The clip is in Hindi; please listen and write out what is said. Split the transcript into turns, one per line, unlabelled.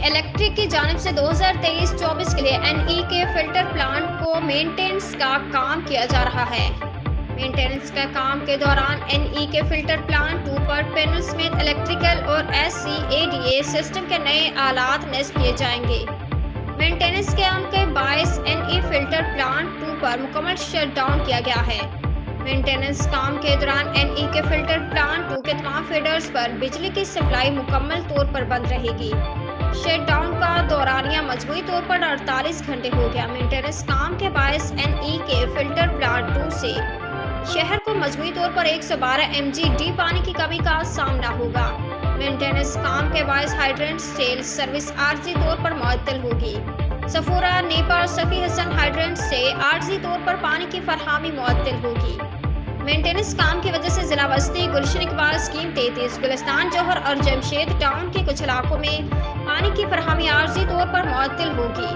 इलेक्ट्रिक की जानिब से 2023-24 के लिए एनई के फिल्टर प्लांट को मेंटेनेंस का काम किया जा रहा है। मेंटेनेंस का काम के दौरान एनई के फिल्टर प्लांट 2 पर पैनल समेत इलेक्ट्रिकल और एससीएडीए सिस्टम के नए आलात नस्ब किए जाएंगे। मेंटेनेंस काम के बायस एनई फिल्टर प्लांट 2 पर मुकम्मल शटडाउन किया गया है। मेंटेनेंस काम के दौरान एनई के फिल्टर प्लांट 2 के तमाम फीडर्स पर बिजली की सप्लाई मुकम्मल तौर पर बंद रहेगी। शटडाउन का दौरानिया मजबूरी तौर पर 48 घंटे हो गया। मेंटेनेंस काम के बायस एनई के फिल्टर प्लांट 2 से शहर को मजबूरी तौर पर 112 mgd पानी की कमी का सामना होगा। मेंटेनेंस काम के बायस हाइड्रेंट सेल सर्विस आर्जी तौर पर मुअत्तल होगी। सफूरा नेपाल सफी हसन हाइड्रेंट से आर्जी तौर पर पानी की फरहामी मुअत्तल होगी। मेंटेनेंस काम की वजह से जिला बस्ती, गुलशन इकबाल स्कीम 33, गुलिस्तान जौहर और जमशेद टाउन के कुछ इलाकों में पानी की फरहामी आर्जी तौर पर मुअत्तल होगी।